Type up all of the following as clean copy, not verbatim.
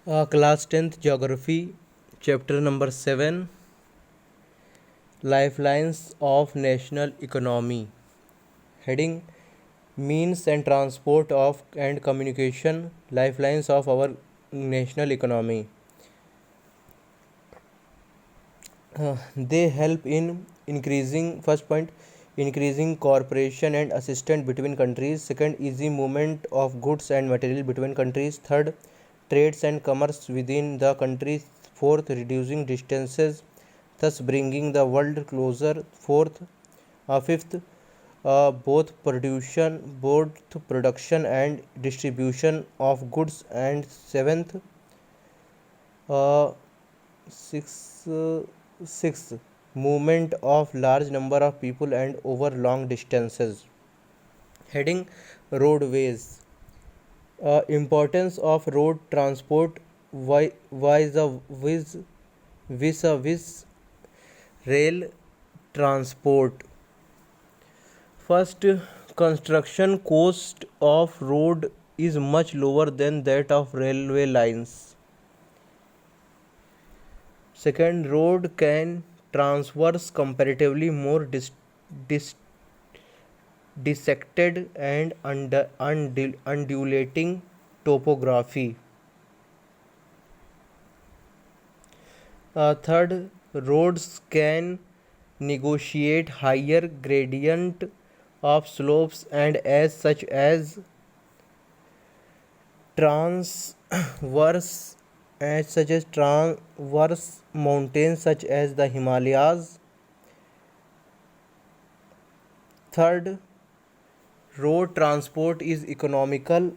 Class 10th Geography, Chapter number 7, Lifelines of National Economy. Heading: Means and Transport of and Communication, Lifelines of our National Economy. They help in first point, increasing cooperation and assistance between countries. Second, easy movement of goods and material between countries. Third, trades and commerce within the countries. Fourth, reducing distances, thus bringing the world closer. Fifth, both production and distribution of goods. And seventh, uh, sixth, movement of large number of people and over long distances. Heading: Roadways. Importance of road transport vis-a-vis rail transport. First, construction cost of road is much lower than that of railway lines. Second, road can traverse comparatively more dissected and undulating topography. Third, roads can negotiate higher gradient of slopes and as such as transverse mountains such as the Himalayas. Third, road transport is economical.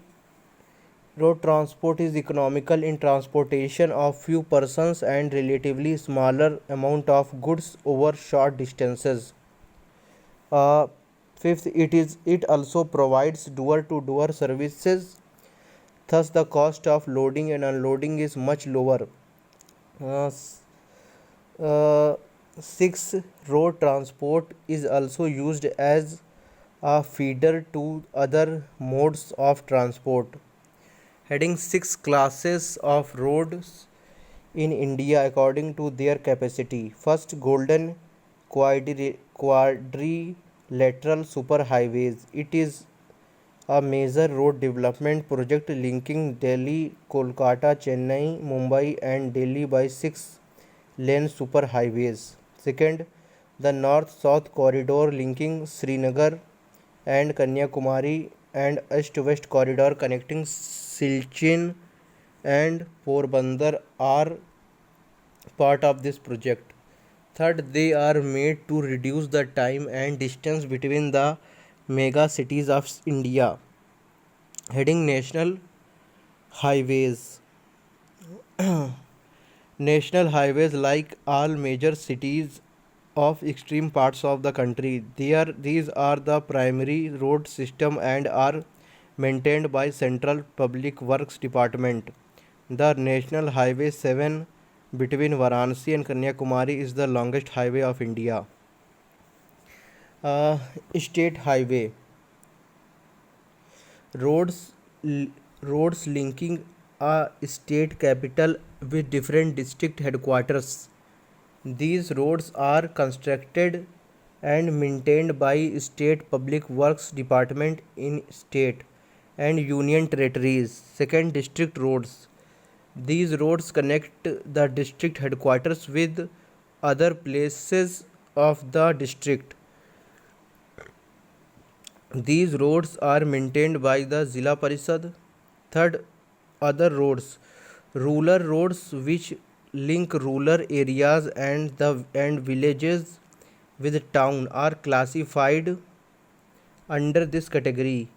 Road transport is economical in transportation of few persons and relatively smaller amount of goods over short distances. Fifth, it also provides door-to-door services. Thus, the cost of loading and unloading is much lower. Sixth, road transport is also used as a feeder to other modes of transport. Heading: 6 classes of roads in India according to their capacity. First, golden quadrilateral superhighways. It is a major road development project linking Delhi, Kolkata, Chennai, Mumbai and Delhi by 6-lane superhighways. Second, the north-south corridor linking Srinagar and Kanyakumari and east-west corridor connecting Silchin and Porbandar are part of this project. Third, they are made to reduce the time and distance between the mega cities of India. Heading: National Highways. National highways, like all major cities of extreme parts of the country, these are the primary road system and are maintained by Central Public Works Department. The National Highway 7 between Varanasi and Kanyakumari is the longest highway of India. State highway. Roads roads linking a state capital with different district headquarters. These roads are constructed and maintained by state public works department in state and union territories. Second, district roads. These roads connect the district headquarters with other places of the district. These roads are maintained by the Zilla Parishad. Third, other roads. Rural roads which link rural areas and villages with town are classified under this category.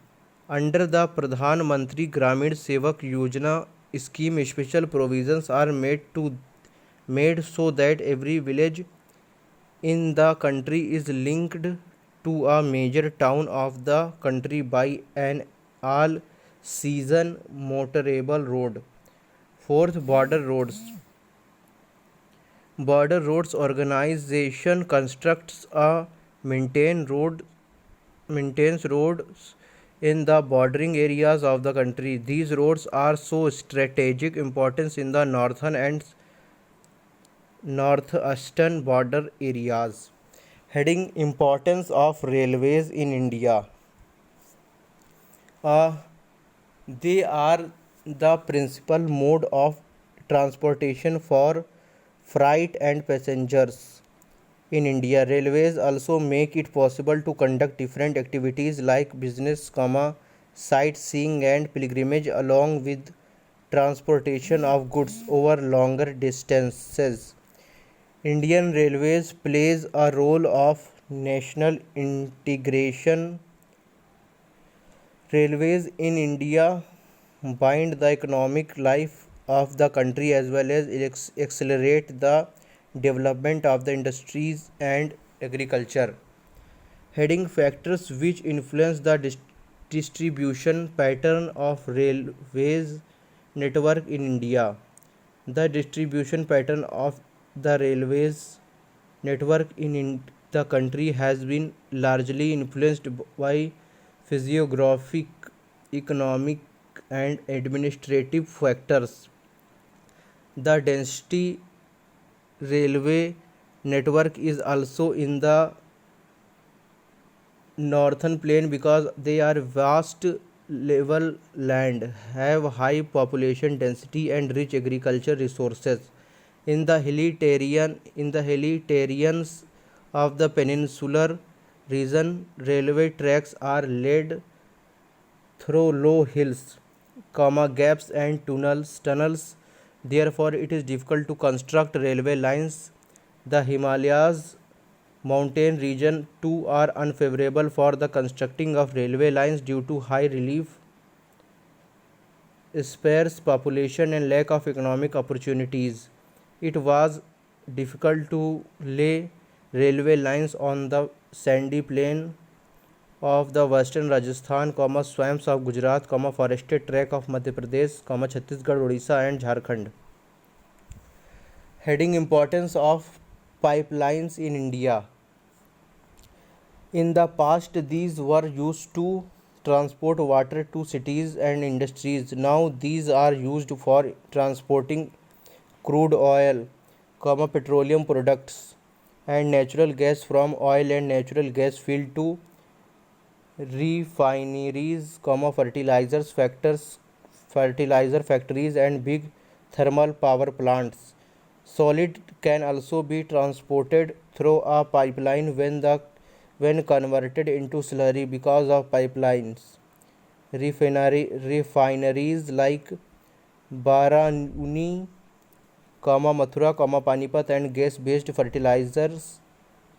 Under the Pradhan Mantri Gramin Sevak Yojana scheme, special provisions are made so that every village in the country is linked to a major town of the country by an all season motorable road. Fourth, border roads. Border roads organization constructs a maintains roads in the bordering areas of the country. These roads are so strategic importance in the northern and northeastern border areas. Heading importance of railways in India. Uh, they are the principal mode of transportation for freight and passengers in India. Railways also make it possible to conduct different activities like business, sightseeing and pilgrimage along with transportation of goods over longer distances. Indian Railways plays a role of national integration. Railways in India bind the economic life of the country as well as accelerate the development of the industries and agriculture. Heading factors which influence the distribution pattern of railways network in India. The distribution pattern of the railways network the country has been largely influenced by physiographic, economic, and administrative factors. The density railway network is also in the northern plain because they are vast level land, have high population density and rich agriculture resources. In the hilly terrains of the peninsular region, railway tracks are laid through low hills, gaps and tunnels. Therefore, it is difficult to construct railway lines. The Himalayas mountain region too are unfavorable for the constructing of railway lines due to high relief, sparse population and lack of economic opportunities. It was difficult to lay railway lines on the sandy plain of the western Rajasthan, swamps of Gujarat, forested track of Madhya Pradesh, Chhattisgarh, Odisha and Jharkhand. Heading importance of pipelines in India. In the past, these were used to transport water to cities and industries. Now, these are used for transporting crude oil, petroleum products, and natural gas from oil and natural gas field to refineries, fertilizer factories, and big thermal power plants. Solid can also be transported through a pipeline when converted into slurry because of pipelines. Refineries like Barauni, Mathura, Panipat and gas-based fertilizers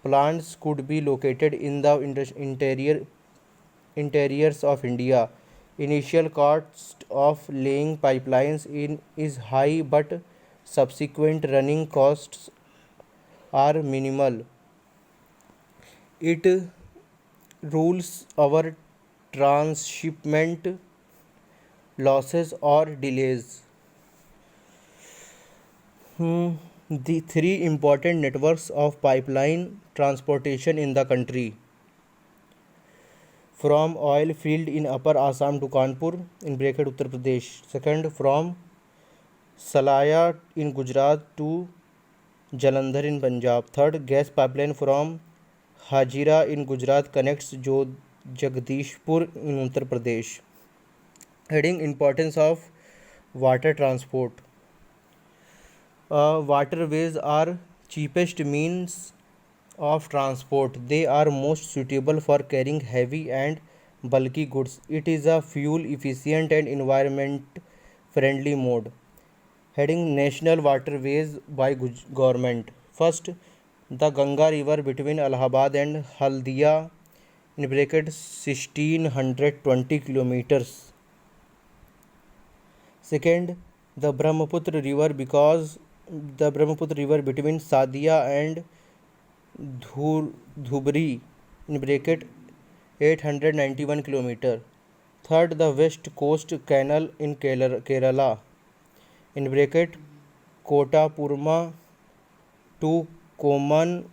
plants could be located in the interiors of India. Initial cost of laying pipelines is high, but subsequent running costs are minimal. It rules over transshipment losses or delays. The three important networks of pipeline transportation in the country. From oil field in Upper Assam to Kanpur in Uttar Pradesh. Second, from Salaya in Gujarat to Jalandhar in Punjab. Third, gas pipeline from Hajira in Gujarat connects Jagdishpur in Uttar Pradesh. Heading importance of water transport. Waterways are cheapest means of transport. They are most suitable for carrying heavy and bulky goods. It is a fuel efficient and environment friendly mode. Heading national waterways by government. First, the Ganga river between Allahabad and Haldia in 1620 kilometers. Second, the Brahmaputra river between Sadia and Dhubri in 891 kilometer. Third, the West Coast Canal in Kerala in Kota Purma to Koman,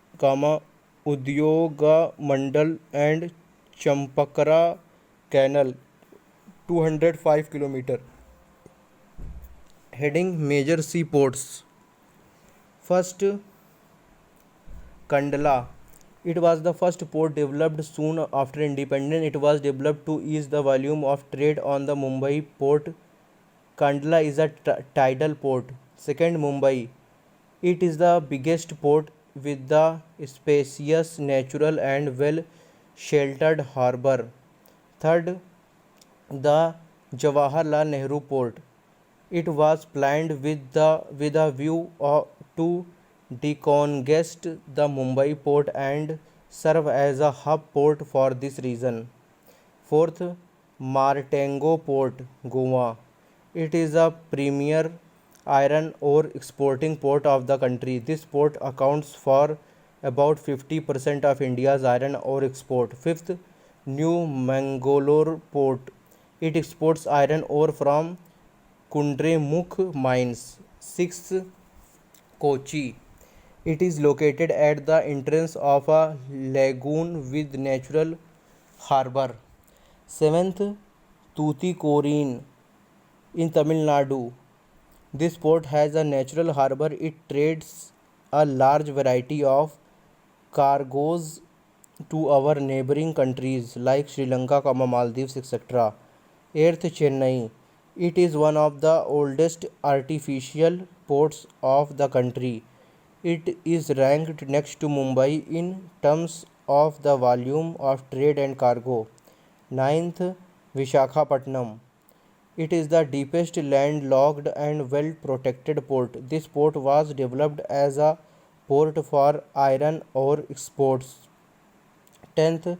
Udyoga Mandal and Champakara Canal 205 kilometer. Heading major seaports. First, Kandla. It was the first port developed soon after independence. It was developed to ease the volume of trade on the Mumbai port. Kandla is a tidal port. Second, Mumbai. It is the biggest port with the spacious, natural and well sheltered harbour. Third, the Jawaharlal Nehru Port. It was planned with a view to decongest the Mumbai port and serve as a hub port for this reason. Fourth, Martango Port, Goa. It is a premier iron ore exporting port of the country. This port accounts for about 50% of India's iron ore export. Fifth, New Mangalore Port. It exports iron ore from Kundremukh mines. Sixth, Kochi. It is located at the entrance of a lagoon with natural harbour. Seventh, Tuticorin in Tamil Nadu. This port has a natural harbour. It trades a large variety of cargoes to our neighbouring countries like Sri Lanka, Maldives, etc. Eighth, Chennai. It is one of the oldest artificial ports of the country. It is ranked next to Mumbai in terms of the volume of trade and cargo. Ninth, Vishakhapatnam. It is the deepest landlocked and well protected port. This port was developed as a port for iron ore exports. 10th,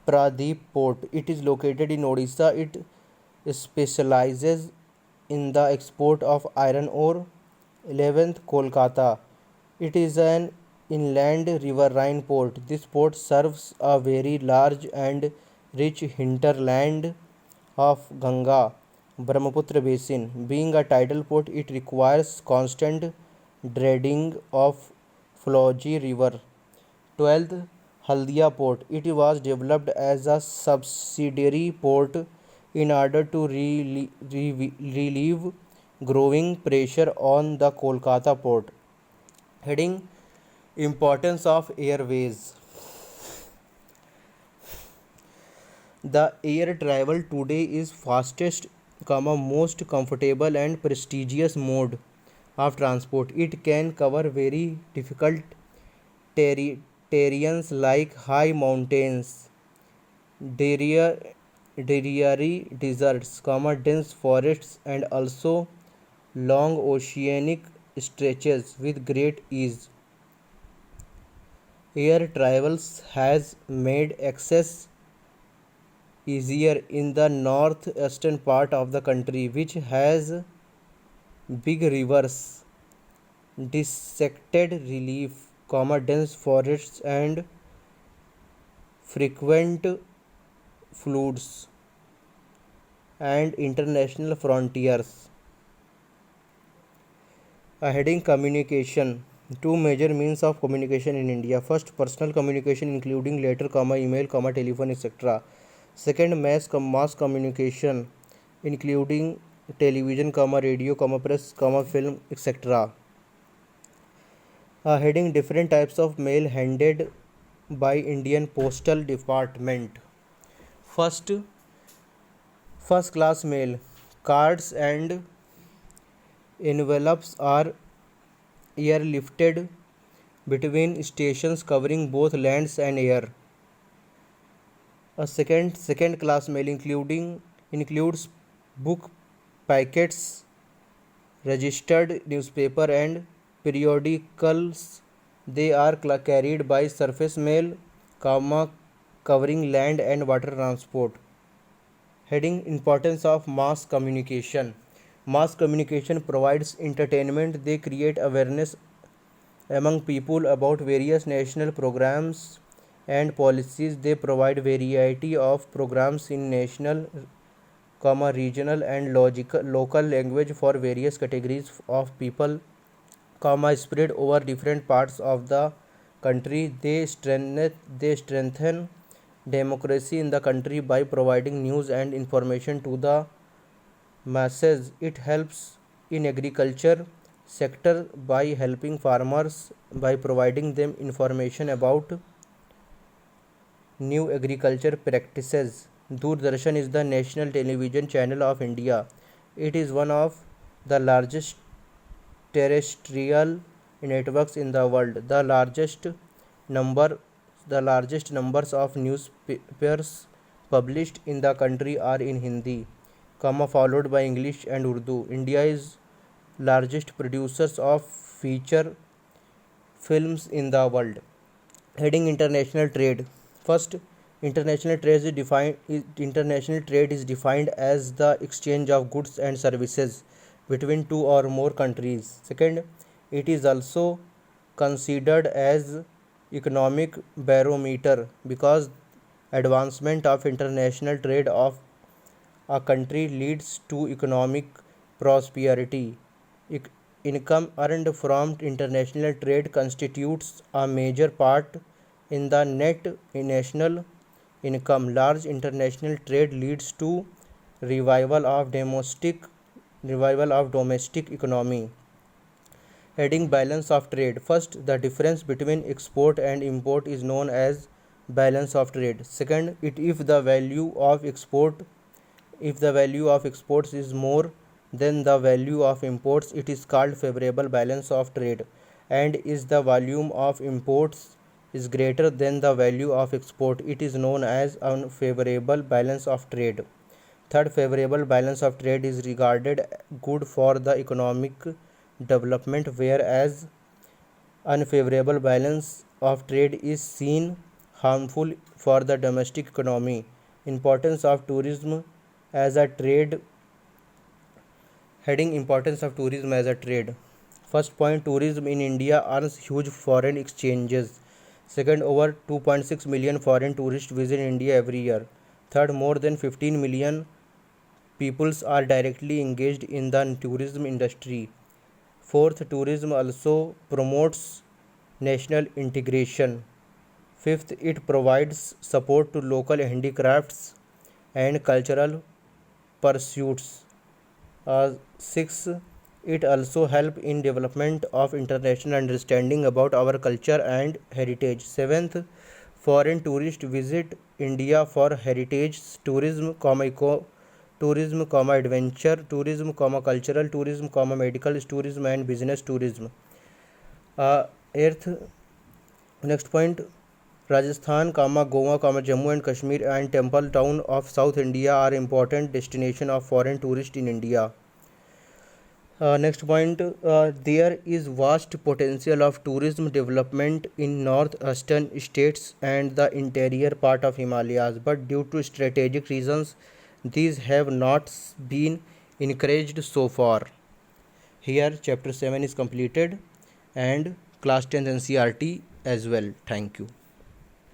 Pradeep Port. It is located in Odisha. It specializes in the export of iron ore. 11th, Kolkata. It is an inland riverine port. This port serves a very large and rich hinterland of Ganga Brahmaputra basin. Being a tidal port, it requires constant dredging of Flauji River. 12th, Haldia Port. It was developed as a subsidiary port in order to relieve growing pressure on the Kolkata port. Heading Importance of airways. The air travel today is fastest, most comfortable and prestigious mode of transport. It can cover very difficult terrains like high mountains, dreary deserts, dense forests and also long oceanic stretches with great ease. Air travels has made access easier in the northeastern part of the country, which has big rivers, dissected relief, dense forests and frequent floods and international frontiers. Heading Communication. Two major means of communication in India. First, personal communication including letter, email, telephone, etc. Second, mass communication including television, radio, press, film, etc. Heading Different types of mail handed by Indian Postal Department. First class mail. Cards and envelopes are airlifted between stations covering both lands and air. A second class mail includes book packets, registered newspaper and periodicals. They are carried by surface mail, covering land and water transport. Heading Importance of mass communication. Mass communication provides entertainment. They create awareness among people about various national programs and policies. They provide variety of programs in national, regional and local language for various categories of people, spread over different parts of the country. They strengthen democracy in the country by providing news and information to the masses. It helps in agriculture sector by helping farmers by providing them information about new agriculture practices. Doordarshan is the national television channel of India. It is one of the largest terrestrial networks in the world. Number the largest numbers of newspapers published in the country are in Hindi, followed by English and Urdu. India is largest producers of feature films in the world. Heading international trade. First, international trade is defined as the exchange of goods and services between two or more countries. Second, it is also considered as economic barometer because advancement of international trade of a country leads to economic prosperity. Income earned from international trade constitutes a major part in the net national income. Large international trade leads to revival of domestic economy. Heading balance of trade. First, the difference between export and import is known as balance of trade. Second, if the value of exports is more than the value of imports, it is called favorable balance of trade. And is the volume of imports is greater than the value of export, it is known as unfavorable balance of trade. Third, favorable balance of trade is regarded good for the economic development, whereas unfavorable balance of trade is seen harmful for the domestic economy. Importance of tourism as a trade. Heading importance of tourism as a trade. First point, tourism in India earns huge foreign exchanges. Second, over 2.6 million foreign tourists visit India every year. Third, more than 15 million peoples are directly engaged in the tourism industry. Fourth, tourism also promotes national integration. Fifth, it provides support to local handicrafts and cultural pursuits. Sixth, it also helps in development of international understanding about our culture and heritage. Seventh, foreign tourists visit India for heritage tourism, adventure tourism, cultural tourism, medical tourism and business tourism. Eighth, next point, Rajasthan, Goa, Jammu and Kashmir and Temple Town of South India are important destination of foreign tourists in India. Next point, there is vast potential of tourism development in northeastern states and the interior part of Himalayas, but due to strategic reasons, these have not been encouraged so far. Here, chapter 7 is completed and class 10 NCERT as well. Thank you.